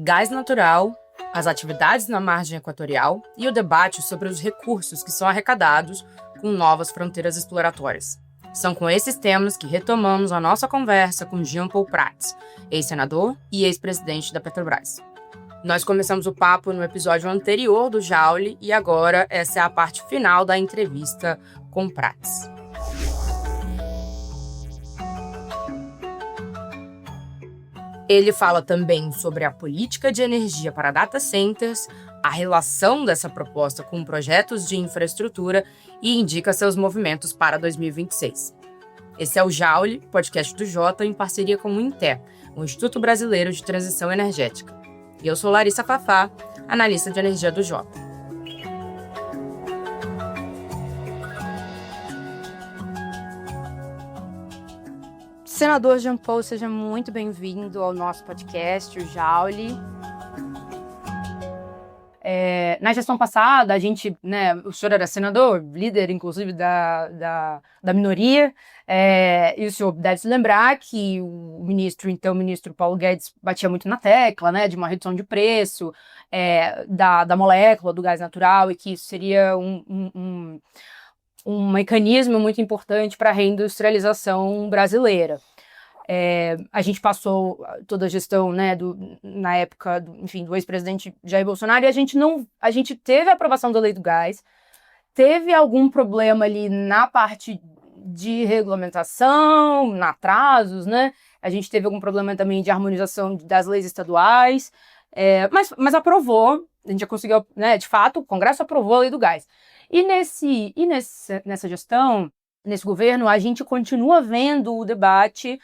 gás natural, as atividades na margem equatorial e o debate sobre os recursos que são arrecadados com novas fronteiras exploratórias. São com esses temas que retomamos a nossa conversa com Jean Paul Prats, ex-senador e ex-presidente da Petrobras. Nós começamos o papo no episódio anterior do Jauli e agora essa é a parte final da entrevista com Prats. Ele fala também sobre a política de energia para data centers, a relação dessa proposta com projetos de infraestrutura e indica seus movimentos para 2026. Esse é o Jauli, podcast do Jota, em parceria com o INTE, o Instituto Brasileiro de Transição Energética. E eu sou Larissa Fafá, analista de energia do Jota. Senador Jean Paul, seja muito bem-vindo ao nosso podcast, o Jauli. Na gestão passada, a gente, o senhor era senador, líder, inclusive, da minoria, e o senhor deve se lembrar que o ministro Paulo Guedes batia muito na tecla, de uma redução de preço da molécula do gás natural e que isso seria um mecanismo muito importante para a reindustrialização brasileira. A gente passou toda a gestão, na época, do ex-presidente Jair Bolsonaro, e a gente teve a aprovação da lei do gás, teve algum problema ali na parte de regulamentação, na atrasos, a gente teve algum problema também de harmonização das leis estaduais, mas aprovou, a gente já conseguiu, de fato, o Congresso aprovou a lei do gás. E nessa gestão, nesse governo, a gente continua vendo o debate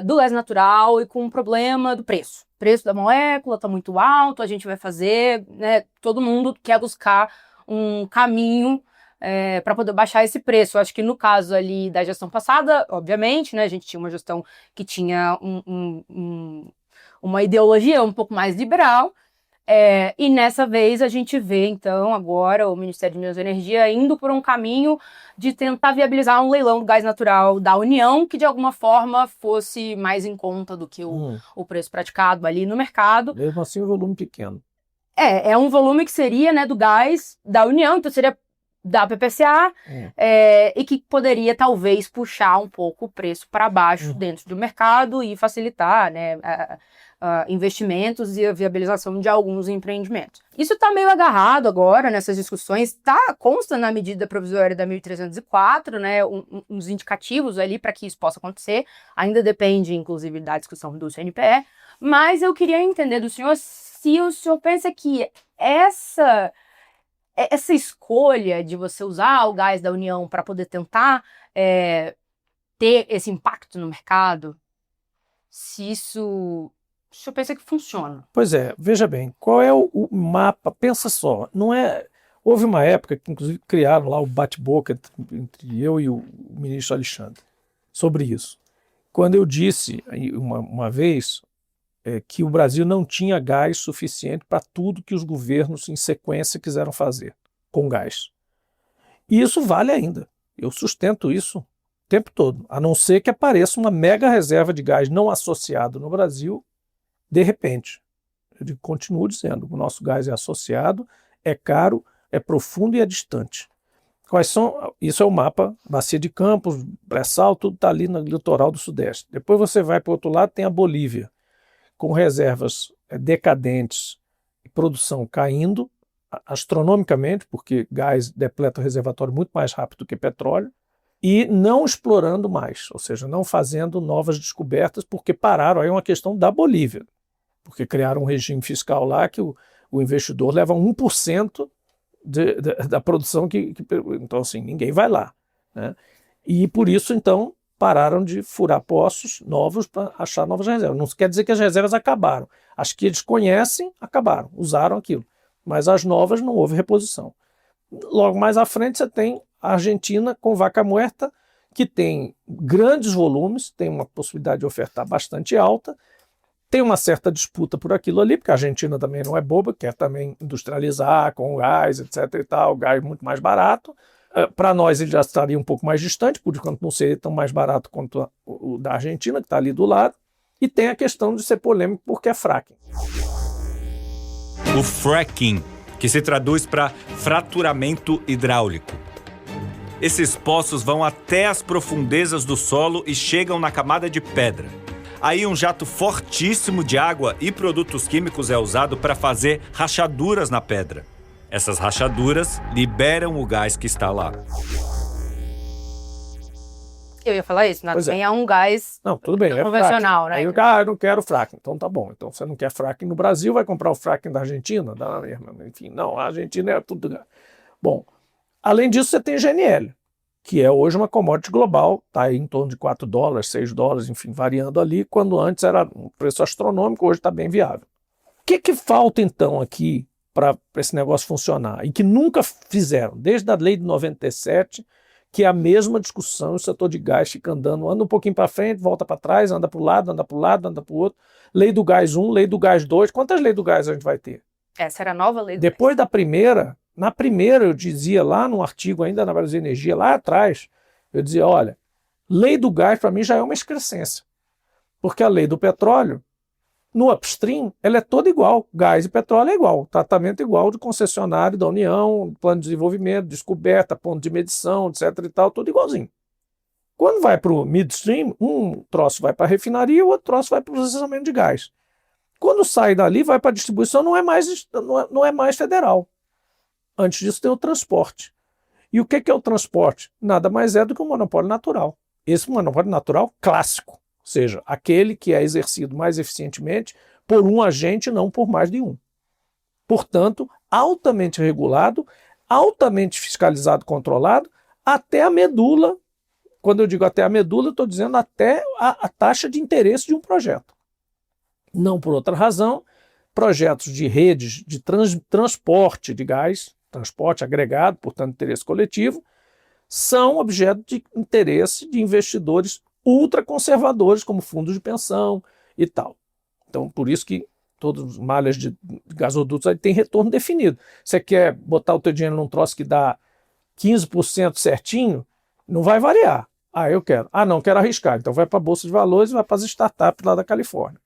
do gás natural e com o problema do preço. O preço da molécula está muito alto, a gente vai fazer, todo mundo quer buscar um caminho para poder baixar esse preço. Eu acho que no caso ali da gestão passada, obviamente, a gente tinha uma gestão que tinha uma ideologia um pouco mais liberal, e nessa vez a gente vê, então, agora o Ministério de Minas e Energia indo por um caminho de tentar viabilizar um leilão do gás natural da União que, de alguma forma, fosse mais em conta do que o preço praticado ali no mercado. Mesmo assim, um volume pequeno. É um volume que seria, do gás da União, então seria da PPCA, e que poderia, talvez, puxar um pouco o preço para baixo dentro do mercado e facilitar, investimentos e a viabilização de alguns empreendimentos. Isso está meio agarrado agora nessas discussões, consta na medida provisória da 1304, uns indicativos ali para que isso possa acontecer, ainda depende, inclusive, da discussão do CNPE, mas eu queria entender do senhor se o senhor pensa que essa escolha de você usar o gás da União para poder tentar ter esse impacto no mercado, se isso... O senhor pensa que funciona? Pois é, veja bem, qual é o mapa? Pensa só, houve uma época que inclusive criaram lá o bate-boca entre eu e o ministro Alexandre sobre isso. Quando eu disse uma vez que o Brasil não tinha gás suficiente para tudo que os governos em sequência quiseram fazer com gás. E isso vale ainda. Eu sustento isso o tempo todo, a não ser que apareça uma mega reserva de gás não associado no Brasil. De repente, eu continuo dizendo, o nosso gás é associado, é caro, é profundo e é distante. Quais são? Isso é o mapa, Bacia de Campos, Pré-Sal, tudo está ali no litoral do Sudeste. Depois você vai para o outro lado, tem a Bolívia, com reservas decadentes e produção caindo astronomicamente, porque gás depleta o reservatório muito mais rápido do que petróleo, e não explorando mais, ou seja, não fazendo novas descobertas, porque pararam. Aí é uma questão da Bolívia, porque criaram um regime fiscal lá que o investidor leva 1% da produção então assim, ninguém vai lá, E por isso, então, pararam de furar poços novos para achar novas reservas. Não quer dizer que as reservas acabaram. As que eles conhecem, acabaram, usaram aquilo. Mas as novas não houve reposição. Logo mais à frente você tem a Argentina com Vaca Muerta, que tem grandes volumes, tem uma possibilidade de ofertar bastante alta, tem uma certa disputa por aquilo ali, porque a Argentina também não é boba, quer também industrializar com gás, etc. e tal, gás muito mais barato. Para nós ele já estaria um pouco mais distante, por enquanto não seria tão mais barato quanto o da Argentina, que está ali do lado. E tem a questão de ser polêmico porque é fracking. o fracking, que se traduz para fraturamento hidráulico. Esses poços vão até as profundezas do solo e chegam na camada de pedra. Aí um jato fortíssimo de água e produtos químicos é usado para fazer rachaduras na pedra. Essas rachaduras liberam o gás que está lá. Eu ia falar isso, Pois também é um gás Não, tudo bem, é convencional, fracking. né? Aí o cara, eu não quero fracking. Então tá bom. Então você não quer fracking no Brasil, vai comprar o fracking da Argentina? Dá na mesma. Enfim, não, a Argentina é tudo. Bom, além disso, você tem GNL, que é hoje uma commodity global, está aí em torno de $4, $6, enfim, variando ali, quando antes era um preço astronômico, hoje está bem viável. O que falta então aqui para esse negócio funcionar? E que nunca fizeram, desde a lei de 97, que é a mesma discussão, o setor de gás fica andando, anda um pouquinho para frente, volta para trás, anda para o lado, anda para o lado, anda para o outro. Lei do gás 1, lei do gás 2, quantas leis do gás a gente vai ter? Essa era a nova lei do Depois da primeira, na primeira eu dizia lá num artigo ainda na Brasil Energia, lá atrás, eu dizia, olha, lei do gás para mim já é uma excrescência, porque a lei do petróleo, no upstream, ela é toda igual, gás e petróleo é igual, tratamento igual de concessionário da União, plano de desenvolvimento, descoberta, ponto de medição, etc e tal, tudo igualzinho. Quando vai para o midstream, um troço vai para a refinaria, o outro troço vai para o processamento de gás. Quando sai dali, vai para a distribuição, não é mais federal. Antes disso tem o transporte. E o que é o transporte? Nada mais é do que um monopólio natural. Esse monopólio natural clássico, ou seja, aquele que é exercido mais eficientemente por um agente, não por mais de um. Portanto, altamente regulado, altamente fiscalizado, controlado, até a medula. Quando eu digo até a medula, eu estou dizendo até a taxa de interesse de um projeto. Não por outra razão, projetos de redes de transporte de gás, transporte agregado, portanto interesse coletivo, são objeto de interesse de investidores ultraconservadores, como fundos de pensão e tal. Então, por isso que todos os malhas de gasodutos aí têm retorno definido. Você quer botar o teu dinheiro num troço que dá 15% certinho, não vai variar. Ah, eu quero. Ah, não, quero arriscar. Então vai para a Bolsa de Valores e vai para as startups lá da Califórnia.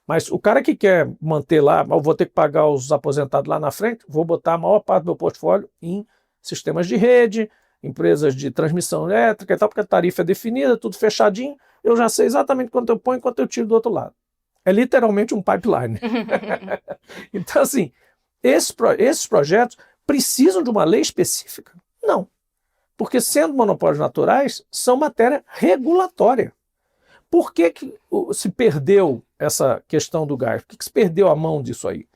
Mas o cara que quer manter lá, eu vou ter que pagar os aposentados lá na frente, vou botar a maior parte do meu portfólio em sistemas de rede, empresas de transmissão elétrica e tal, porque a tarifa é definida, tudo fechadinho, eu já sei exatamente quanto eu ponho e quanto eu tiro do outro lado. É literalmente um pipeline. Então, assim, esses projetos precisam de uma lei específica? Não. Porque, sendo monopólios naturais, são matéria regulatória. Por que se perdeu essa questão do gás? Por que se perdeu a mão disso aí?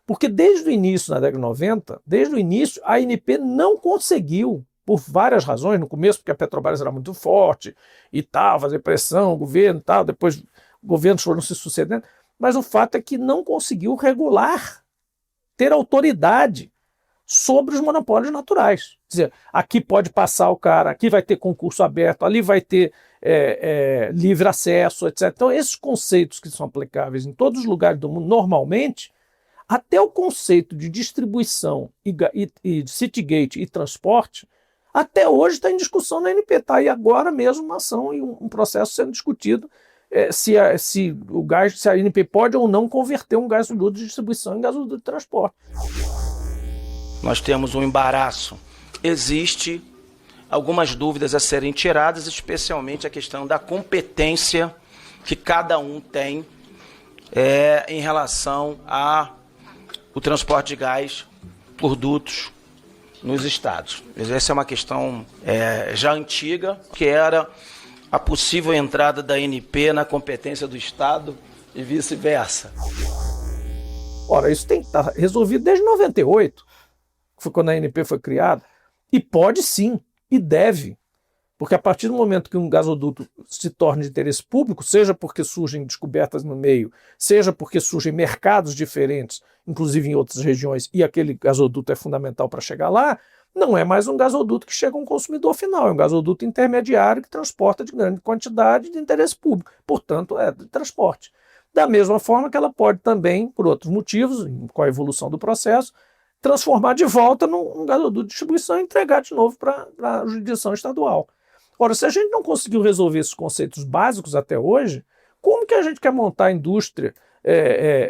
Porque desde o início, na década de 90, desde o início, a ANP não conseguiu, por várias razões, no começo porque a Petrobras era muito forte e tal, fazer pressão, o governo e tal, depois governos foram se sucedendo, mas o fato é que não conseguiu regular, ter autoridade sobre os monopólios naturais. Quer dizer, aqui pode passar o cara, aqui vai ter concurso aberto, ali vai ter livre acesso, etc. Então, esses conceitos que são aplicáveis em todos os lugares do mundo, normalmente, até o conceito de distribuição e Citygate e transporte, até hoje está em discussão na ANP. Está aí agora mesmo uma ação e um processo sendo discutido se a ANP pode ou não converter um gasoduto de distribuição em gasoduto de transporte. Nós temos um embaraço. Existe algumas dúvidas a serem tiradas, especialmente a questão da competência que cada um tem em relação ao transporte de gás por dutos nos estados. Essa é uma questão já antiga, que era a possível entrada da ANP na competência do Estado e vice-versa. Ora, isso tem que estar resolvido desde 98, que foi quando a ANP foi criada, e pode sim, e deve, porque a partir do momento que um gasoduto se torna de interesse público, seja porque surgem descobertas no meio, seja porque surgem mercados diferentes, inclusive em outras regiões, e aquele gasoduto é fundamental para chegar lá, não é mais um gasoduto que chega a um consumidor final, é um gasoduto intermediário que transporta de grande quantidade de interesse público, portanto é de transporte. Da mesma forma que ela pode também, por outros motivos, com a evolução do processo, transformar de volta num gasoduto de distribuição e entregar de novo para a jurisdição estadual. Ora, se a gente não conseguiu resolver esses conceitos básicos até hoje, como que a gente quer montar a indústria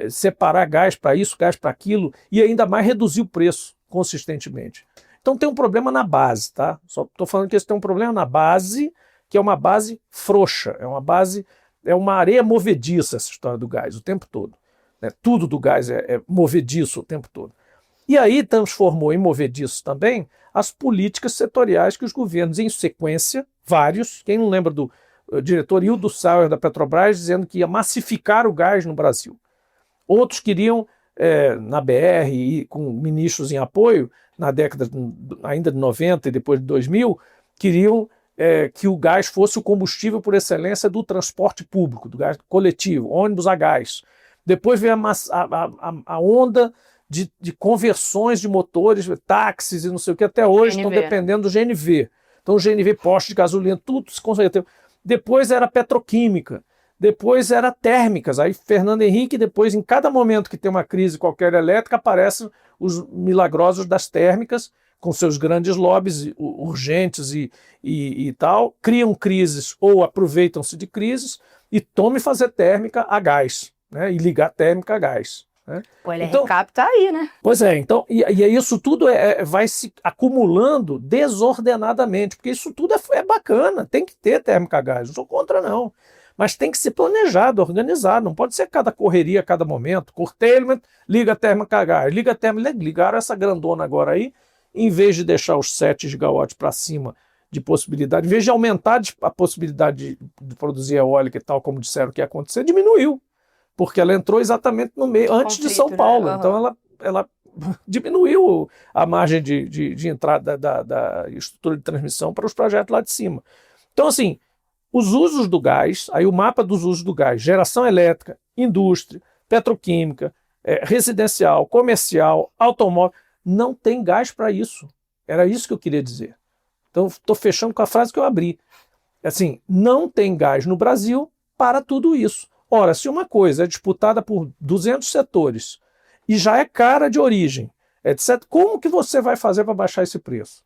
separar gás para isso, gás para aquilo, e ainda mais reduzir o preço consistentemente. Então tem um problema na base, tá? Só estou falando que esse tem um problema na base, que é uma base frouxa, é uma areia movediça essa história do gás o tempo todo. Né? Tudo do gás é movediço o tempo todo. E aí transformou em movediço também as políticas setoriais que os governos, em sequência, vários, quem não lembra do diretor Hildo Sauer da Petrobras dizendo que ia massificar o gás no Brasil. Outros queriam, na BR e com ministros em apoio, na década ainda de 90 e depois de 2000, queriam que o gás fosse o combustível por excelência do transporte público, do gás coletivo, ônibus a gás. Depois veio a onda de conversões de motores, táxis e não sei o que, até hoje estão dependendo do GNV. Então o GNV, posto de gasolina, tudo se consertou. Depois era petroquímica, depois era térmicas. Aí Fernando Henrique, depois, em cada momento que tem uma crise qualquer elétrica, aparecem os milagrosos das térmicas, com seus grandes lobbies urgentes e tal, criam crises ou aproveitam-se de crises e tomam fazer térmica a gás, né? E ligar térmica a gás. Né? O LRCAP está aí, né? Pois então, e isso tudo vai se acumulando desordenadamente, porque isso tudo é bacana, tem que ter térmica a gás, não sou contra não, mas tem que ser planejado, organizado, não pode ser cada correria, cada momento, curtailment, liga a térmica a gás, ligaram essa grandona agora aí, em vez de deixar os 7 gigawatts para cima de possibilidade, em vez de aumentar a possibilidade de produzir eólica e tal, como disseram que ia acontecer, diminuiu. Porque ela entrou exatamente no meio, antes de São Paulo. Né? Uhum. Então ela diminuiu a margem de entrada da estrutura de transmissão para os projetos lá de cima. Então, assim, os usos do gás, aí o mapa dos usos do gás, geração elétrica, indústria, petroquímica, residencial, comercial, automóvel, não tem gás para isso. Era isso que eu queria dizer. Então, estou fechando com a frase que eu abri. Assim, não tem gás no Brasil para tudo isso. Ora, se uma coisa é disputada por 200 setores e já é cara de origem, etc., como que você vai fazer para baixar esse preço?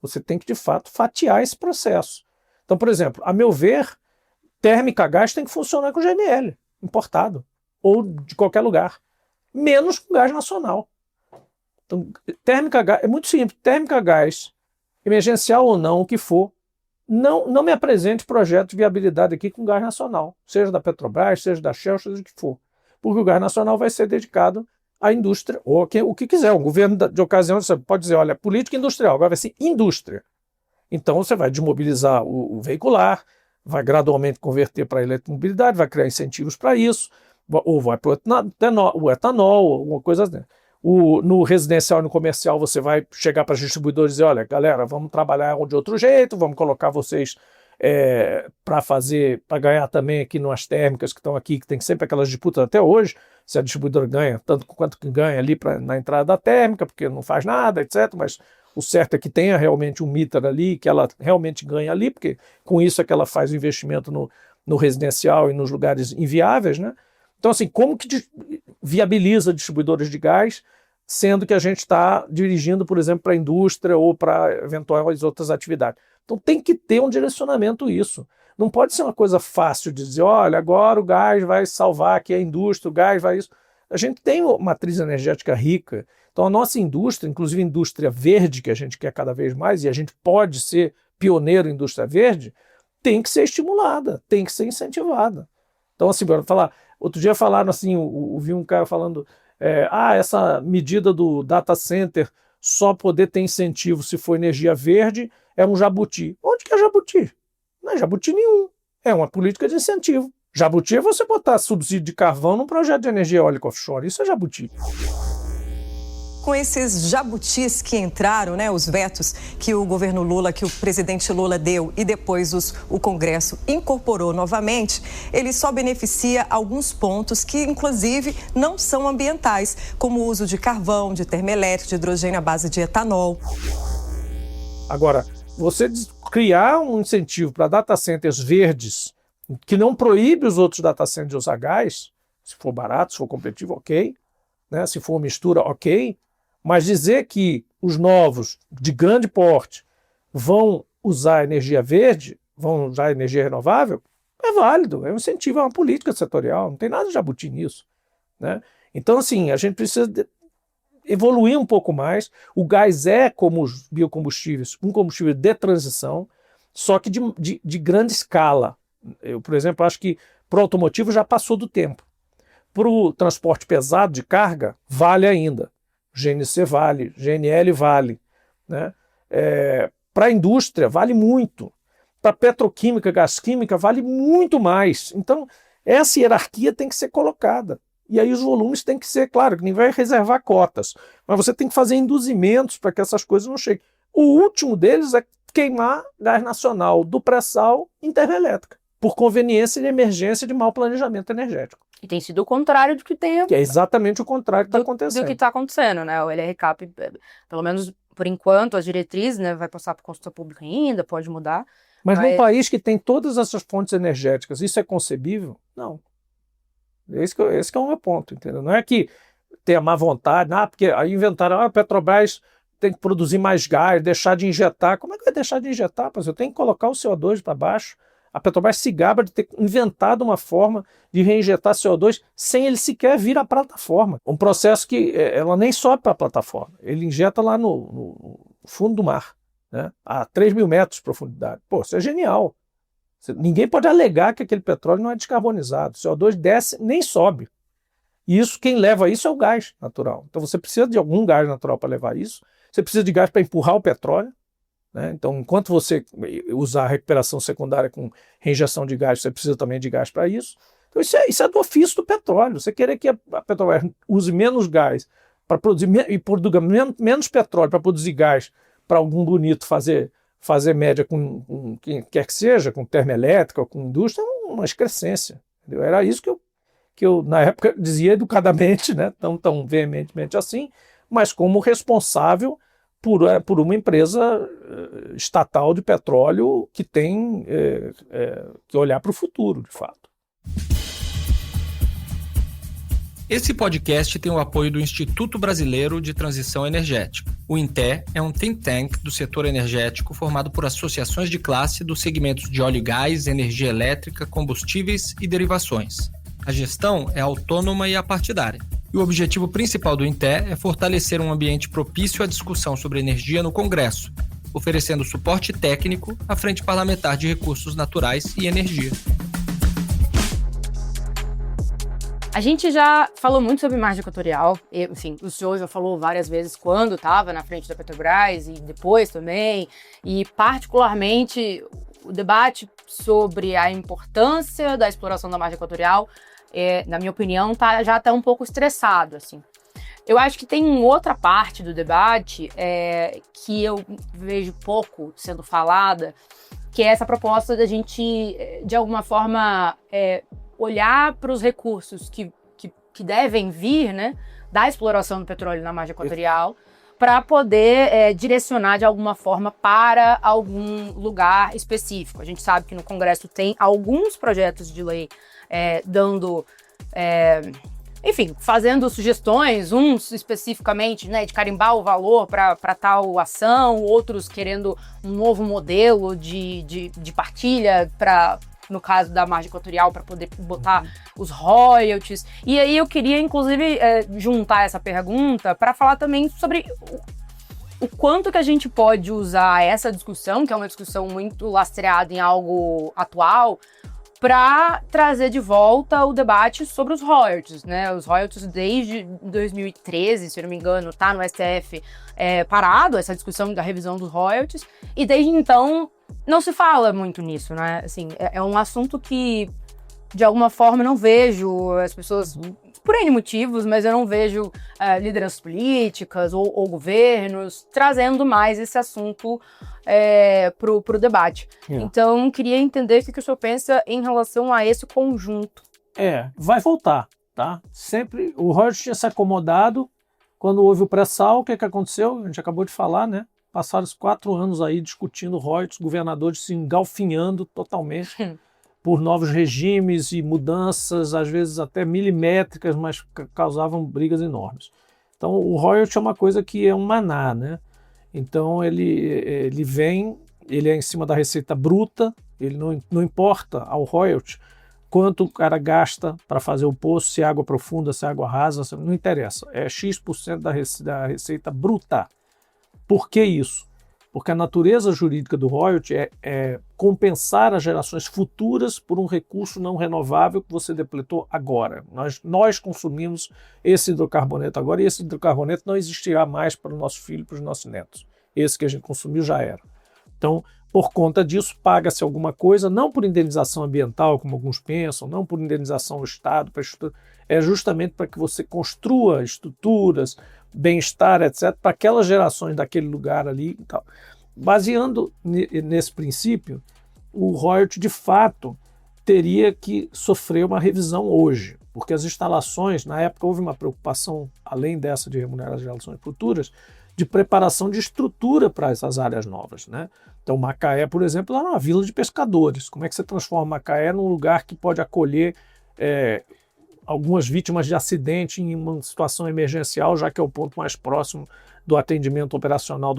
Você tem que, de fato, fatiar esse processo. Então, por exemplo, a meu ver, térmica a gás tem que funcionar com GNL, importado, ou de qualquer lugar, menos com gás nacional. Então, térmica a gás, é muito simples, térmica a gás, emergencial ou não, o que for, não me apresente projeto de viabilidade aqui com gás nacional, seja da Petrobras, seja da Shell, seja o que for. Porque o gás nacional vai ser dedicado à indústria, ou o que quiser. O governo de ocasião você pode dizer, olha, política industrial, agora vai ser indústria. Então você vai desmobilizar o veicular, vai gradualmente converter para a eletromobilidade, vai criar incentivos para isso, ou vai para o etanol, alguma coisa assim. No residencial e no comercial você vai chegar para os distribuidores e dizer, olha, galera, vamos trabalhar de outro jeito, vamos colocar vocês para ganhar também aqui nas térmicas que estão aqui, que tem sempre aquelas disputas até hoje, se a distribuidora ganha tanto quanto que ganha ali na entrada da térmica, porque não faz nada, etc., mas o certo é que tenha realmente um meter ali, que ela realmente ganha ali, porque com isso é que ela faz o investimento no residencial e nos lugares inviáveis, né? Então, assim, como que viabiliza distribuidores de gás, sendo que a gente está dirigindo, por exemplo, para a indústria ou para eventuais outras atividades? Então tem que ter um direcionamento isso. Não pode ser uma coisa fácil de dizer, olha, agora o gás vai salvar aqui a indústria, o gás vai isso. A gente tem uma matriz energética rica, então a nossa indústria, inclusive a indústria verde, que a gente quer cada vez mais, e a gente pode ser pioneiro em indústria verde, tem que ser estimulada, tem que ser incentivada. Então, assim, bora falar. Outro dia falaram assim, ouvi um cara falando, essa medida do data center só poder ter incentivo se for energia verde é um jabuti. Onde que é jabuti? Não é jabuti nenhum. É uma política de incentivo. Jabuti é você botar subsídio de carvão num projeto de energia eólica offshore. Isso é jabuti. Com esses jabutis que entraram, né, os vetos que o governo Lula, que o presidente Lula deu e depois o Congresso incorporou novamente, ele só beneficia alguns pontos que, inclusive, não são ambientais, como o uso de carvão, de termoelétrico, de hidrogênio à base de etanol. Agora, você criar um incentivo para data centers verdes, que não proíbe os outros data centers de usar gás, se for barato, se for competitivo, ok, né? Se for mistura, ok, mas dizer que os novos, de grande porte, vão usar energia verde, vão usar energia renovável, é válido, é um incentivo, é uma política setorial, não tem nada de jabuti nisso. né? Então, assim, a gente precisa evoluir um pouco mais. O gás é, como os biocombustíveis, um combustível de transição, só que de grande escala. Eu, por exemplo, acho que para o automotivo já passou do tempo. Para o transporte pesado de carga, vale ainda. GNC vale, GNL vale, né? Para a indústria, vale muito. Para petroquímica, gás química, vale muito mais. Então, essa hierarquia tem que ser colocada. E aí os volumes têm que ser, claro, que ninguém vai reservar cotas, mas você tem que fazer induzimentos para que essas coisas não cheguem. O último deles é queimar gás nacional do pré-sal em termoelétrica, por conveniência e emergência de mau planejamento energético. E tem sido o contrário do que tem Que é exatamente o contrário que está acontecendo. do que está acontecendo, né? O LRCAP, pelo menos por enquanto, as diretrizes, né, vai passar por consulta pública ainda, pode mudar. Mas num país que tem todas essas fontes energéticas, isso é concebível? Não. Esse que é o meu ponto, entendeu? Não é que tenha má vontade, porque aí inventaram, a Petrobras tem que produzir mais gás, deixar de injetar. Como é que vai deixar de injetar? Pois eu tenho que colocar o CO2 para baixo. A Petrobras se gaba de ter inventado uma forma de reinjetar CO2 sem ele sequer vir à plataforma. Um processo que ela nem sobe para a plataforma. Ele injeta lá no fundo do mar, né? A 3.000 metros de profundidade. Pô, isso é genial. Ninguém pode alegar que aquele petróleo não é descarbonizado. O CO2 desce, nem sobe. E isso, quem leva isso é o gás natural. Então você precisa de algum gás natural para levar isso. Você precisa de gás para empurrar o petróleo, né? Então, enquanto você usar a recuperação secundária com reinjeção de gás, você precisa também de gás para isso. Então isso é do ofício do petróleo. Você querer que a Petrobras use menos gás para produzir e produza menos petróleo para produzir gás para algum bonito fazer média com quem quer que seja, com termoelétrica ou com indústria, é uma excrescência. Entendeu? Era isso que eu, na época, dizia educadamente, né? tão veementemente assim, mas como responsável por uma empresa estatal de petróleo que tem que olhar para o futuro, de fato. Esse podcast tem o apoio do Instituto Brasileiro de Transição Energética. O INTE é um think tank do setor energético formado por associações de classe dos segmentos de óleo e gás, energia elétrica, combustíveis e derivações. A gestão é autônoma e apartidária. E o objetivo principal do INTE é fortalecer um ambiente propício à discussão sobre energia no Congresso, oferecendo suporte técnico à Frente Parlamentar de Recursos Naturais e Energia. A gente já falou muito sobre margem equatorial, enfim, o senhor já falou várias vezes quando estava na frente da Petrobras e depois também, e particularmente o debate sobre a importância da exploração da margem equatorial, na minha opinião, já está um pouco estressado, assim. Eu acho que tem outra parte do debate que eu vejo pouco sendo falada, que é essa proposta da gente, de alguma forma, olhar para os recursos que devem vir, né, da exploração do petróleo na margem equatorial para poder direcionar de alguma forma para algum lugar específico. A gente sabe que no Congresso tem alguns projetos de lei dando... enfim, fazendo sugestões, uns especificamente, né, de carimbar o valor para tal ação, outros querendo um novo modelo de partilha para, no caso da margem equatorial, para poder botar os royalties. E aí eu queria, inclusive, juntar essa pergunta para falar também sobre o quanto que a gente pode usar essa discussão, que é uma discussão muito lastreada em algo atual, para trazer de volta o debate sobre os royalties, né? Os royalties desde 2013, se eu não me engano, tá no STF parado, essa discussão da revisão dos royalties, e desde então não se fala muito nisso, né? Assim, é um assunto que, de alguma forma, eu não vejo as pessoas, por N motivos, mas eu não vejo lideranças políticas ou governos trazendo mais esse assunto pro debate. Então, queria entender o que o senhor pensa em relação a esse conjunto. Vai voltar, tá? Sempre o royalties tinha se acomodado. Quando houve o pré-sal, o que aconteceu? A gente acabou de falar, né? Passaram os 4 anos aí discutindo royalties, governadores se engalfinhando totalmente por novos regimes e mudanças, às vezes até milimétricas, mas causavam brigas enormes. Então o royalty é uma coisa que é um maná, né? Então ele vem, ele é em cima da receita bruta, ele não importa ao royalty quanto o cara gasta para fazer o poço, se é água profunda, se é água rasa, não interessa. É X% da receita bruta. Por que isso? Porque a natureza jurídica do royalty é compensar as gerações futuras por um recurso não renovável que você depletou agora. Nós consumimos esse hidrocarboneto agora e esse hidrocarboneto não existirá mais para o nosso filho e para os nossos netos. Esse que a gente consumiu já era. Então, por conta disso, paga-se alguma coisa, não por indenização ambiental, como alguns pensam, não por indenização ao Estado, é justamente para que você construa estruturas, bem-estar, etc., para aquelas gerações daquele lugar ali e tal. Baseando nesse princípio, o royalty, de fato, teria que sofrer uma revisão hoje, porque as instalações, na época houve uma preocupação, além dessa de remunerar as gerações futuras, de preparação de estrutura para essas áreas novas, né? Então, Macaé, por exemplo, era uma vila de pescadores. Como é que você transforma Macaé num lugar que pode acolher algumas vítimas de acidente em uma situação emergencial, já que é o ponto mais próximo do atendimento operacional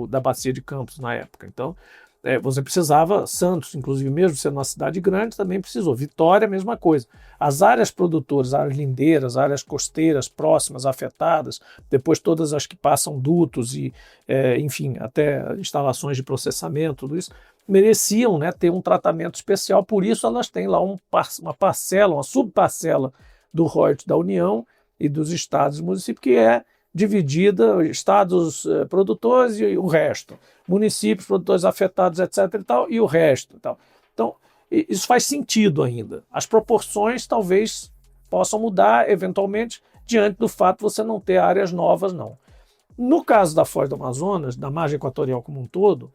da Bacia de Campos na época? Então, você precisava, Santos, inclusive, mesmo sendo uma cidade grande, também precisou. Vitória, mesma coisa. As áreas produtoras, áreas lindeiras, áreas costeiras próximas, afetadas, depois todas as que passam dutos e, enfim, até instalações de processamento, tudo isso, mereciam, né, ter um tratamento especial. Por isso elas têm lá uma parcela, uma subparcela do royalty da União e dos estados e municípios, que é dividida, estados produtores e o resto, municípios produtores afetados, etc. e tal, e o resto. E tal. Então, isso faz sentido ainda. As proporções talvez possam mudar eventualmente diante do fato de você não ter áreas novas, não. No caso da Foz do Amazonas, da margem equatorial como um todo,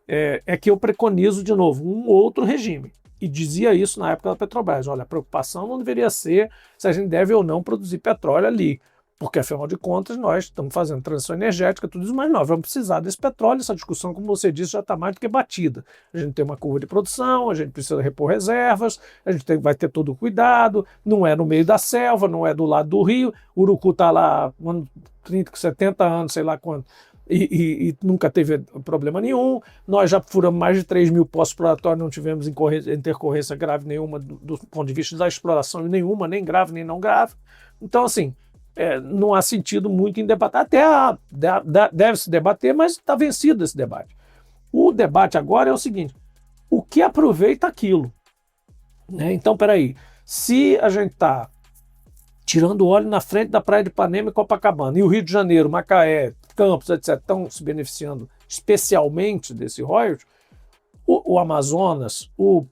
é que eu preconizo, de novo, um outro regime. E dizia isso na época da Petrobras. Olha, a preocupação não deveria ser se a gente deve ou não produzir petróleo ali, porque, afinal de contas, nós estamos fazendo transição energética, tudo isso, mas nós vamos precisar desse petróleo. Essa discussão, como você disse, já está mais do que batida. A gente tem uma curva de produção, a gente precisa repor reservas, a gente vai ter todo o cuidado, não é no meio da selva, não é do lado do rio, o Urucu está lá 30, 70 anos, sei lá quanto, e nunca teve problema nenhum. Nós já furamos mais de 3 mil poços exploratórios, não tivemos intercorrência grave nenhuma do ponto de vista da exploração nenhuma, nem grave nem não grave. Então, assim, não há sentido muito em debater. Até deve-se debater, mas está vencido esse debate. O debate agora é o seguinte: o que aproveita aquilo? Né? Então, peraí, se a gente está tirando óleo na frente da praia de Ipanema e Copacabana, e o Rio de Janeiro, Macaé, Campos, etc., estão se beneficiando especialmente desse royalty, o Amazonas, o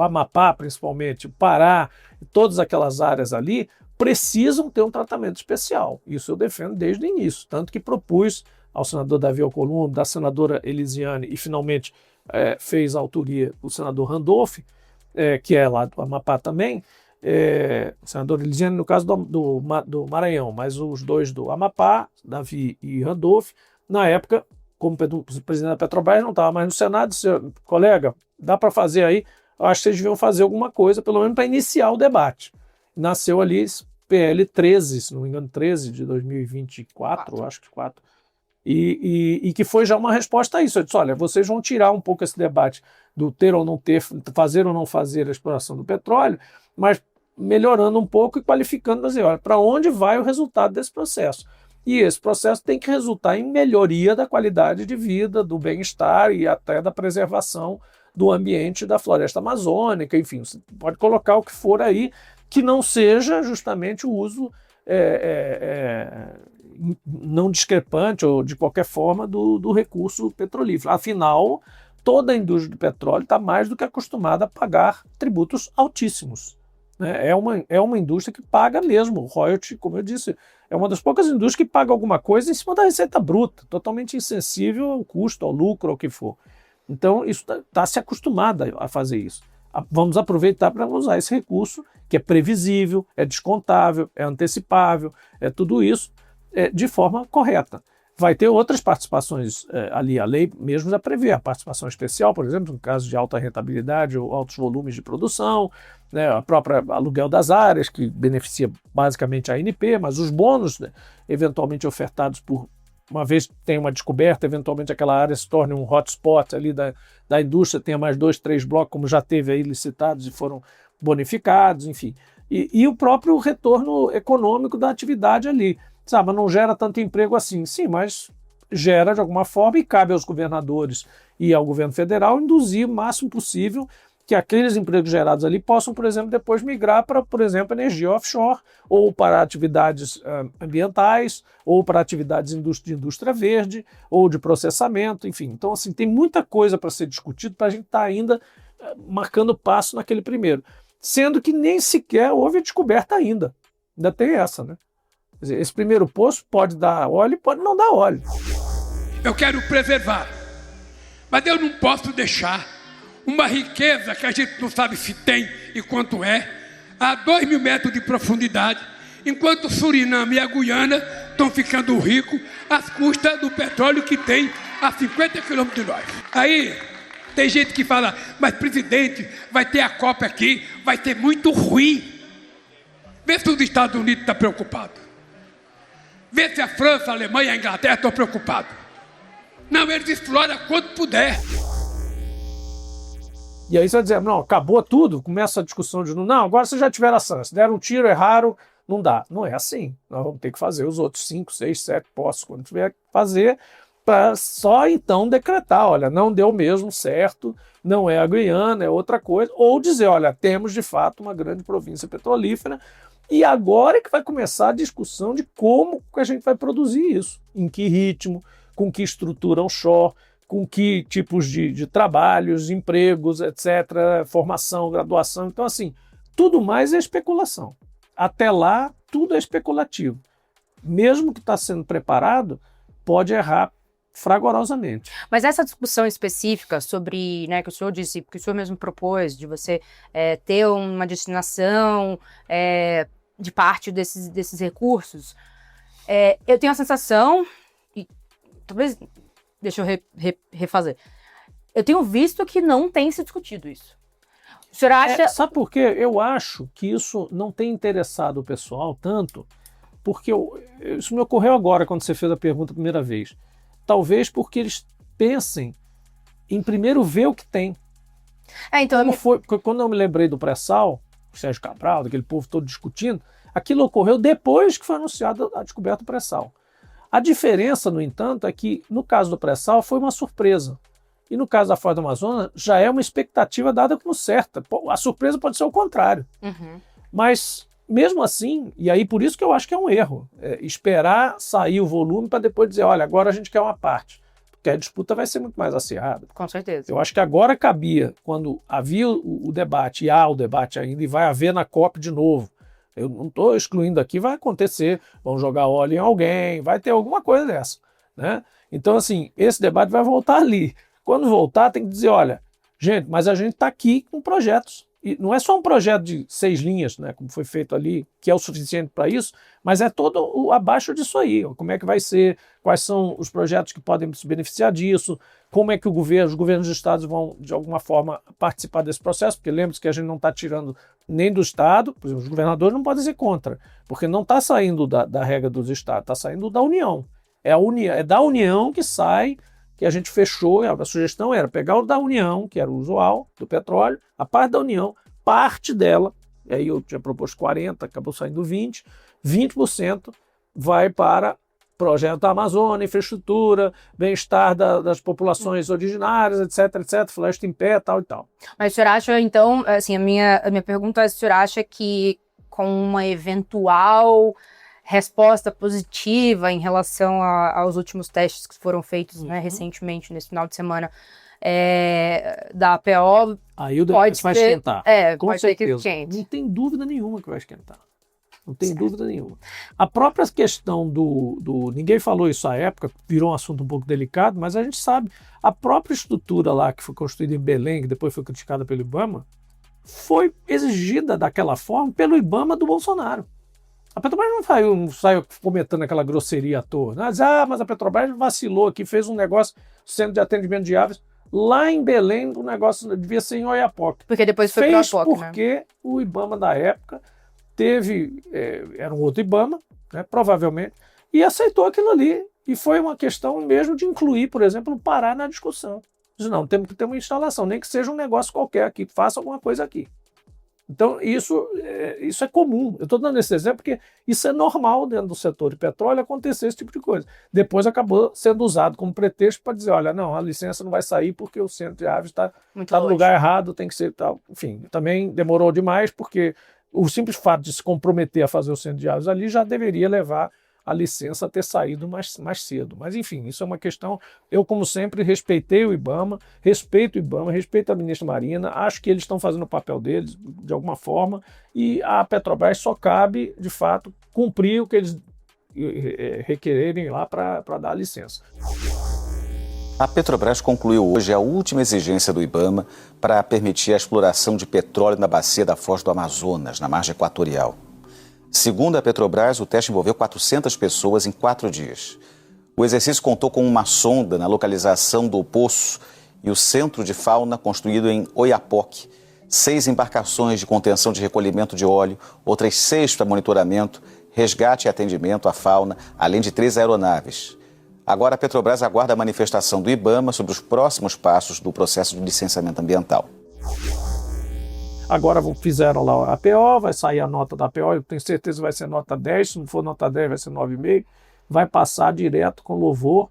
Amapá, principalmente, o Pará, todas aquelas áreas ali, precisam ter um tratamento especial. Isso eu defendo desde o início, tanto que propus ao senador Davi Alcolumbre, da senadora Elisiane, e finalmente fez a autoria o senador Randolph, que é lá do Amapá também, o senador Elisiane no caso do Maranhão, mas os dois do Amapá, Davi e Randolph, na época, como presidente da Petrobras, não estava mais no Senado, disse: colega, dá para fazer aí, eu acho que vocês deviam fazer alguma coisa, pelo menos para iniciar o debate. Nasceu ali PL 13, se não me engano, 13 de 2024, acho que 4, e que foi já uma resposta a isso. Eu disse: olha, vocês vão tirar um pouco esse debate do ter ou não ter, fazer ou não fazer a exploração do petróleo, mas melhorando um pouco e qualificando, mas olha, para onde vai o resultado desse processo? E esse processo tem que resultar em melhoria da qualidade de vida, do bem-estar e até da preservação do ambiente da floresta amazônica, enfim, você pode colocar o que for aí, que não seja justamente o uso não discrepante ou de qualquer forma do recurso petrolífero. Afinal, toda a indústria do petróleo está mais do que acostumada a pagar tributos altíssimos. Né? É uma indústria que paga mesmo. O royalty, como eu disse, é uma das poucas indústrias que paga alguma coisa em cima da receita bruta, totalmente insensível ao custo, ao lucro, ao que for. Então, isso está se acostumada a fazer isso. Vamos aproveitar para usar esse recurso, que é previsível, é descontável, é antecipável, é tudo isso de forma correta. Vai ter outras participações ali, a lei mesmo já prevê a participação especial, por exemplo, no caso de alta rentabilidade ou altos volumes de produção, né, a própria aluguel das áreas, que beneficia basicamente a ANP, mas os bônus, né, eventualmente ofertados por, uma vez que tem uma descoberta, eventualmente aquela área se torne um hotspot ali da indústria, tenha mais 2, 3 blocos, como já teve aí licitados e foram bonificados, enfim. E o próprio retorno econômico da atividade ali. Mas não gera tanto emprego assim. Sim, mas gera de alguma forma e cabe aos governadores e ao governo federal induzir o máximo possível que aqueles empregos gerados ali possam, por exemplo, depois migrar para, por exemplo, energia offshore, ou para atividades ambientais, ou para atividades de indústria verde, ou de processamento, enfim. Então, assim, tem muita coisa para ser discutido para a gente estar ainda marcando passo naquele primeiro. Sendo que nem sequer houve a descoberta ainda. Ainda tem essa, né? Quer dizer, esse primeiro poço pode dar óleo e pode não dar óleo. Eu quero preservar, mas eu não posso deixar uma riqueza que a gente não sabe se tem e quanto é, a 2.000 metros de profundidade, enquanto o Suriname e a Guiana estão ficando ricos às custas do petróleo que tem a 50 quilômetros de nós. Aí tem gente que fala, mas presidente, vai ter a Copa aqui, vai ter muito ruim. Vê se os Estados Unidos estão preocupados. Vê se a França, a Alemanha e a Inglaterra estão preocupados. Não, eles exploram quanto puder. E aí você vai dizer, não, acabou tudo, começa a discussão de, não, agora vocês já tiveram ação, se deram um tiro, erraram, não dá. Não é assim. Nós vamos ter que fazer os outros 5, 6, 7 postos, quando tiver que fazer, para só então decretar, olha, não deu mesmo certo, não é a Guiana, é outra coisa, ou dizer, olha, temos de fato uma grande província petrolífera, e agora é que vai começar a discussão de como que a gente vai produzir isso, em que ritmo, com que estrutura onshore, com que tipos de trabalhos, empregos, etc., formação, graduação. Então, assim, tudo mais é especulação. Até lá, tudo é especulativo. Mesmo que está sendo preparado, pode errar fragorosamente. Mas essa discussão específica sobre, né, que o senhor disse, que o senhor mesmo propôs, de você ter uma destinação de parte desses recursos, eu tenho a sensação, e talvez... Deixa eu refazer. Eu tenho visto que não tem se discutido isso. O senhor acha... Sabe por quê? Eu acho que isso não tem interessado o pessoal tanto, porque isso me ocorreu agora, quando você fez a pergunta a primeira vez. Talvez porque eles pensem em primeiro ver o que tem. Então... Porque quando eu me lembrei do pré-sal, o Sérgio Cabral, daquele povo todo discutindo, aquilo ocorreu depois que foi anunciada a descoberta do pré-sal. A diferença, no entanto, é que no caso do pré-sal foi uma surpresa. E no caso da Foz do Amazonas já é uma expectativa dada como certa. A surpresa pode ser o contrário. Uhum. Mas, mesmo assim, e aí por isso que eu acho que é um erro, esperar sair o volume para depois dizer, olha, agora a gente quer uma parte. Porque a disputa vai ser muito mais acirrada. Com certeza. Eu acho que agora cabia, quando havia o debate, e há o debate ainda, e vai haver na COP de novo. Eu não estou excluindo aqui, vai acontecer, vão jogar óleo em alguém, vai ter alguma coisa dessa, né? Então, assim, esse debate vai voltar ali. Quando voltar, tem que dizer, olha, gente, mas a gente está aqui com projetos. E não é só um projeto de 6 linhas, né, como foi feito ali, que é o suficiente para isso, mas é todo abaixo disso aí. Como é que vai ser, quais são os projetos que podem se beneficiar disso, como é que os governos dos estados vão, de alguma forma, participar desse processo, porque lembre-se que a gente não está tirando nem do estado, por exemplo, os governadores não podem ser contra, porque não está saindo da regra dos estados, está saindo da União. É da União que sai, que a gente fechou, a sugestão era pegar o da União, que era o usual, do petróleo, a parte da União, parte dela, e aí eu tinha proposto 40%, acabou saindo 20%, 20% vai para projeto da Amazônia, infraestrutura, bem-estar das populações originárias, etc, floresta em pé, tal e tal. Mas o senhor acha, então, assim, a minha pergunta é se o senhor acha que com uma eventual resposta positiva em relação aos últimos testes que foram feitos, né, recentemente, nesse final de semana, da APO, aí o debate vai esquentar. Com pode certeza. ser que esquente. Não tem dúvida nenhuma que vai esquentar. Não tem dúvida nenhuma. A própria questão do... Ninguém falou isso à época, virou um assunto um pouco delicado, mas a gente sabe. A própria estrutura lá que foi construída em Belém, que depois foi criticada pelo IBAMA, foi exigida daquela forma pelo IBAMA do Bolsonaro. A Petrobras não saiu cometendo aquela grosseria à toa. Mas a Petrobras vacilou aqui, fez um negócio, centro de atendimento de aves, lá em Belém, o negócio devia ser em Oiapoque. Porque depois foi para o Oiapoque, né? Porque o IBAMA da época era um outro IBAMA, né, provavelmente, e aceitou aquilo ali. E foi uma questão mesmo de incluir, por exemplo, o Pará na discussão. Diz, não, temos que ter uma instalação, nem que seja um negócio qualquer aqui, faça alguma coisa aqui. Então, isso é comum. Eu estou dando esse exemplo porque isso é normal dentro do setor de petróleo acontecer esse tipo de coisa. Depois acabou sendo usado como pretexto para dizer, olha, não, a licença não vai sair porque o centro de aves está no lugar errado, tem que ser tal. Enfim, também demorou demais porque o simples fato de se comprometer a fazer o centro de aves ali já deveria levar a licença a ter saído mais cedo. Mas, enfim, isso é uma questão... Eu, como sempre, respeitei o IBAMA, respeito a ministra Marina, acho que eles estão fazendo o papel deles de alguma forma e a Petrobras só cabe, de fato, cumprir o que eles requererem lá para dar a licença. A Petrobras concluiu hoje a última exigência do IBAMA para permitir a exploração de petróleo na bacia da Foz do Amazonas, na margem equatorial. Segundo a Petrobras, o teste envolveu 400 pessoas em 4 dias. O exercício contou com uma sonda na localização do poço e o centro de fauna construído em Oiapoque, 6 embarcações de contenção de recolhimento de óleo, outras 6 para monitoramento, resgate e atendimento à fauna, além de 3 aeronaves. Agora a Petrobras aguarda a manifestação do IBAMA sobre os próximos passos do processo de licenciamento ambiental. Agora fizeram lá a APO, vai sair a nota da APO, eu tenho certeza que vai ser nota 10, se não for nota 10 vai ser 9,5, vai passar direto com louvor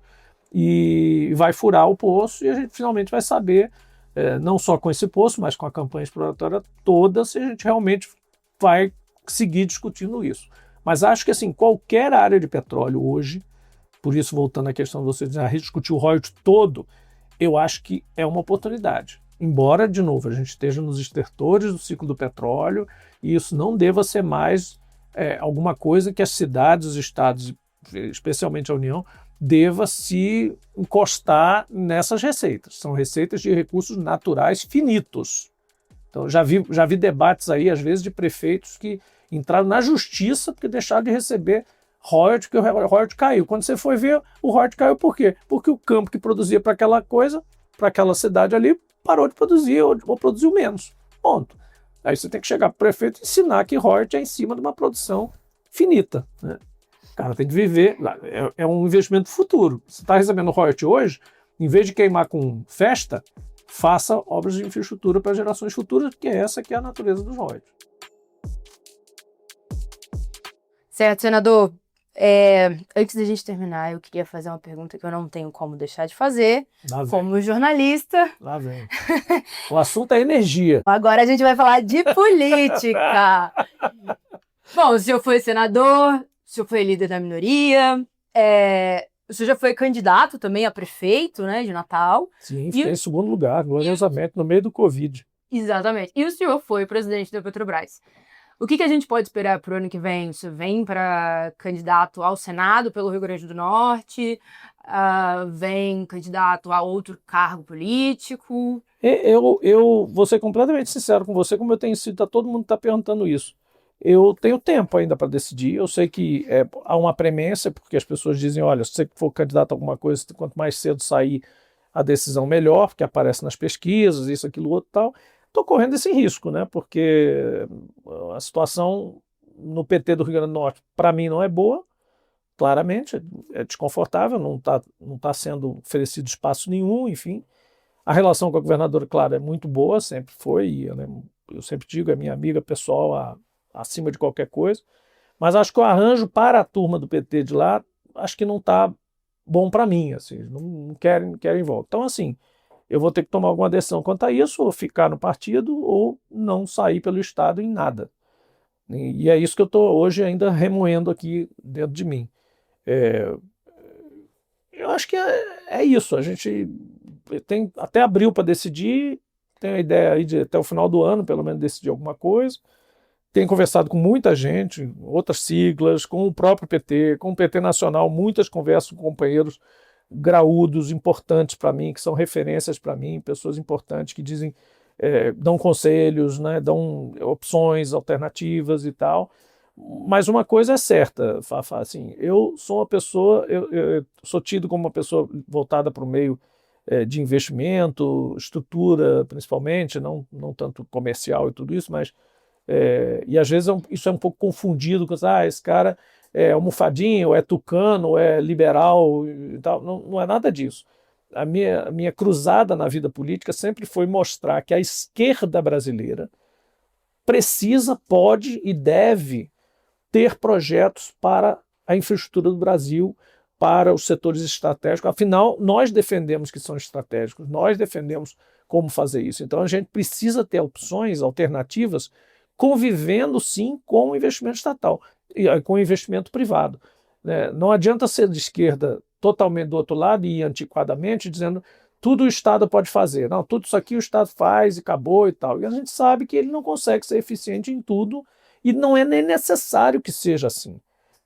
e vai furar o poço e a gente finalmente vai saber, não só com esse poço, mas com a campanha exploratória toda, se a gente realmente vai seguir discutindo isso. Mas acho que assim, qualquer área de petróleo hoje, por isso voltando à questão de você dizer, rediscutir o royalty todo, eu acho que é uma oportunidade. Embora, de novo, a gente esteja nos estertores do ciclo do petróleo e isso não deva ser mais alguma coisa que as cidades, os estados, especialmente a União, deva se encostar nessas receitas. São receitas de recursos naturais finitos. Então, já vi debates aí, às vezes, de prefeitos que entraram na justiça porque deixaram de receber royalty, porque o royalty caiu. Quando você foi ver, o royalty caiu por quê? Porque o campo que produzia para aquela coisa, para aquela cidade ali, parou de produzir ou produziu menos. Ponto. Aí você tem que chegar para o prefeito e ensinar que royalty é em cima de uma produção finita, né? O cara tem que viver, é um investimento futuro. Você está recebendo royalty hoje, em vez de queimar com festa, faça obras de infraestrutura para gerações futuras, porque essa que é a natureza dos royalties. Certo, senador. Antes da gente terminar, eu queria fazer uma pergunta que eu não tenho como deixar de fazer, como jornalista. Lá vem. O assunto é energia. Agora a gente vai falar de política. Bom, o senhor foi senador, o senhor foi líder da minoria, o senhor já foi candidato também a prefeito, né, de Natal. Sim, fiquei em segundo lugar, gloriosamente, no meio do Covid. Exatamente. E o senhor foi presidente da Petrobras. O que a gente pode esperar para o ano que vem? Você vem para candidato ao Senado pelo Rio Grande do Norte? Vem candidato a outro cargo político? Eu vou ser completamente sincero com você, como eu tenho sido, todo mundo está perguntando isso. Eu tenho tempo ainda para decidir. Eu sei que há uma premência, porque as pessoas dizem, olha, se você for candidato a alguma coisa, quanto mais cedo sair a decisão, melhor, porque aparece nas pesquisas, isso, aquilo, outro e tal. Estou correndo esse risco, né? Porque a situação no PT do Rio Grande do Norte, para mim, não é boa, claramente, é desconfortável, não tá sendo oferecido espaço nenhum, enfim. A relação com a governadora, claro, é muito boa, sempre foi, eu sempre digo, é minha amiga pessoal acima de qualquer coisa, mas acho que o arranjo para a turma do PT de lá, acho que não está bom para mim, assim, não querem volta. Então, assim, eu vou ter que tomar alguma decisão quanto a isso, ou ficar no partido, ou não sair pelo Estado em nada. E é isso que eu estou hoje ainda remoendo aqui dentro de mim. Eu acho que é isso. A gente tem até abril para decidir, tem a ideia aí de até o final do ano, pelo menos, decidir alguma coisa. Tenho conversado com muita gente, outras siglas, com o próprio PT, com o PT Nacional, muitas conversas com companheiros graúdos, importantes para mim, que são referências para mim, pessoas importantes que dizem, dão conselhos, né, dão opções, alternativas e tal. Mas uma coisa é certa, Fafá, assim, eu sou uma pessoa, eu sou tido como uma pessoa voltada para o meio de investimento, estrutura principalmente, não tanto comercial e tudo isso, mas e às vezes isso é um pouco confundido com esse cara é almofadinho, ou é tucano, ou é liberal e tal. Não é nada disso. A minha cruzada na vida política sempre foi mostrar que a esquerda brasileira precisa, pode e deve ter projetos para a infraestrutura do Brasil, para os setores estratégicos. Afinal, nós defendemos que são estratégicos, nós defendemos como fazer isso. Então, a gente precisa ter opções alternativas, convivendo, sim, com o investimento estatal e com o investimento privado. Não adianta ser de esquerda totalmente do outro lado e antiquadamente dizendo tudo o Estado pode fazer. Não, tudo isso aqui o Estado faz e acabou e tal. E a gente sabe que ele não consegue ser eficiente em tudo e não é nem necessário que seja assim.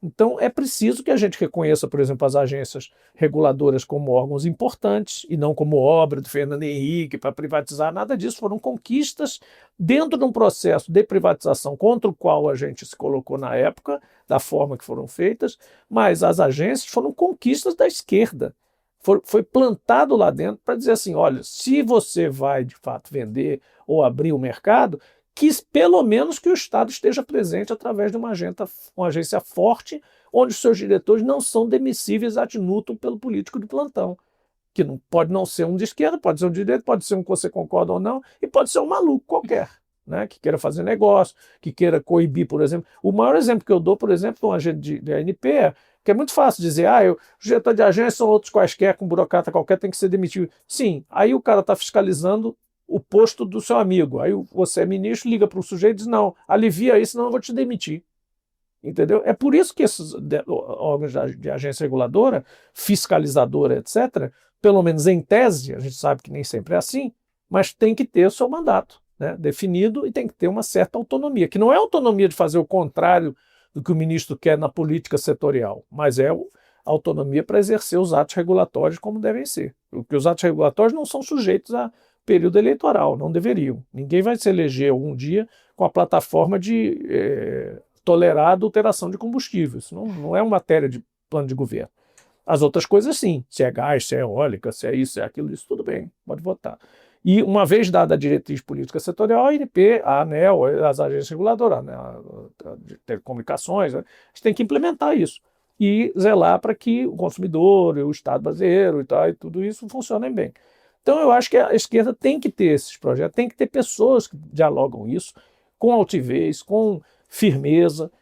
Então, é preciso que a gente reconheça, por exemplo, as agências reguladoras como órgãos importantes e não como obra do Fernando Henrique para privatizar, nada disso. Foram conquistas dentro de um processo de privatização contra o qual a gente se colocou na época, da forma que foram feitas, mas as agências foram conquistas da esquerda. Foi plantado lá dentro para dizer assim, olha, se você vai de fato vender ou abrir o mercado, que pelo menos que o Estado esteja presente através de uma agência forte, onde os seus diretores não são demissíveis ad nutum pelo político de plantão, que não, pode não ser um de esquerda, pode ser um de direita, pode ser um que você concorda ou não, e pode ser um maluco qualquer, né, que queira fazer negócio, que queira coibir, por exemplo. O maior exemplo que eu dou, por exemplo, de um agente de ANP é que é muito fácil dizer, o diretor de agência são outros quaisquer, com um burocrata qualquer tem que ser demitido. Sim, aí o cara está fiscalizando o posto do seu amigo. Aí você é ministro, liga para o sujeito e diz, não, alivia isso, senão eu vou te demitir. Entendeu? É por isso que esses órgãos de agência reguladora, fiscalizadora, etc., pelo menos em tese, a gente sabe que nem sempre é assim, mas tem que ter o seu mandato, né, definido e tem que ter uma certa autonomia, que não é autonomia de fazer o contrário do que o ministro quer na política setorial, mas é autonomia para exercer os atos regulatórios como devem ser. Porque os atos regulatórios não são sujeitos a período eleitoral, não deveriam. Ninguém vai se eleger algum dia com a plataforma de tolerar a adulteração de combustível. Isso não é uma matéria de plano de governo. As outras coisas sim, se é gás, se é eólica, se é isso, se é aquilo, isso tudo bem, pode votar. E uma vez dada a diretriz política setorial, a ANP, a ANEEL, as agências reguladoras, a de telecomunicações, a gente tem que implementar isso e zelar para que o consumidor, o Estado brasileiro e tal, e tudo isso funcionem bem. Então eu acho que a esquerda tem que ter esses projetos, tem que ter pessoas que dialogam isso com altivez, com firmeza,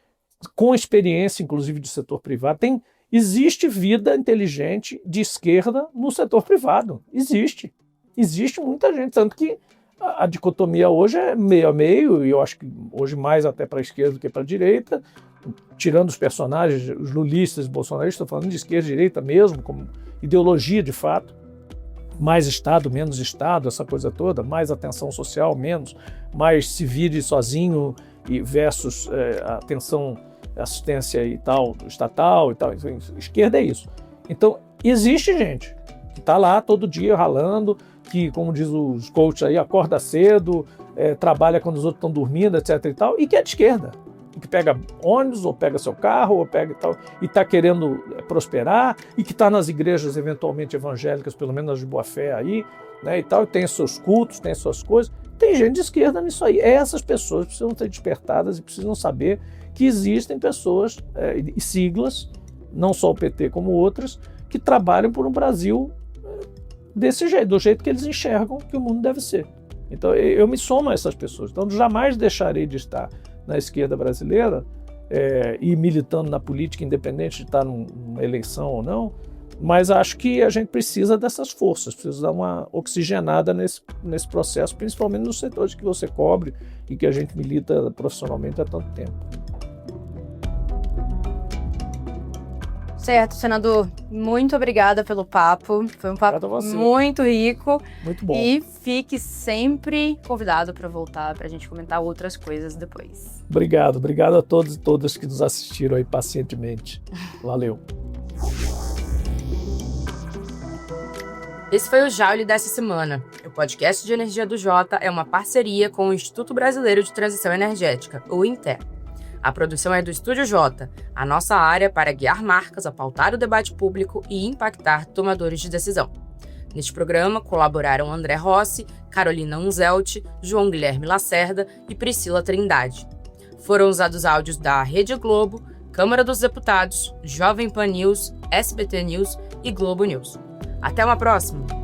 com experiência, inclusive, do setor privado. Existe vida inteligente de esquerda no setor privado. Existe. Existe muita gente, tanto que a dicotomia hoje é meio a meio, e eu acho que hoje mais até para a esquerda do que para a direita, tirando os personagens, os lulistas e bolsonaristas, estou falando de esquerda e direita mesmo, como ideologia de fato. Mais Estado, menos Estado, essa coisa toda, mais atenção social, menos, mais se vire sozinho e versus atenção, assistência e tal, estatal e tal. Esquerda é isso. Então, existe gente que está lá todo dia ralando, que, como diz os coaches aí, acorda cedo, trabalha quando os outros estão dormindo, etc e tal, e que é de esquerda. E que pega ônibus, ou pega seu carro, ou pega e tal, e está querendo prosperar, e que está nas igrejas eventualmente evangélicas, pelo menos as de boa fé aí, né, e tal, e tem seus cultos, tem suas coisas. Tem gente de esquerda nisso aí. Essas pessoas precisam ser despertadas e precisam saber que existem pessoas e siglas, não só o PT como outras, que trabalham por um Brasil desse jeito, do jeito que eles enxergam que o mundo deve ser. Então eu me somo a essas pessoas. Então jamais deixarei de estar na esquerda brasileira e militando na política, independente de estar numa eleição ou não, mas acho que a gente precisa dessas forças, precisa dar uma oxigenada nesse processo, principalmente nos setores que você cobre e que a gente milita profissionalmente há tanto tempo. Certo, senador. Muito obrigada pelo papo. Foi um papo muito rico. Muito bom. E fique sempre convidado para voltar para a gente comentar outras coisas depois. Obrigado a todos e todas que nos assistiram aí pacientemente. Valeu. Esse foi o Jaule dessa semana. O podcast de energia do Jota é uma parceria com o Instituto Brasileiro de Transição Energética, o INTE. A produção é do Estúdio Jota, a nossa área para guiar marcas a pautar o debate público e impactar tomadores de decisão. Neste programa colaboraram André Rossi, Carolina Unzelt, João Guilherme Lacerda e Priscila Trindade. Foram usados áudios da Rede Globo, Câmara dos Deputados, Jovem Pan News, SBT News e Globo News. Até uma próxima!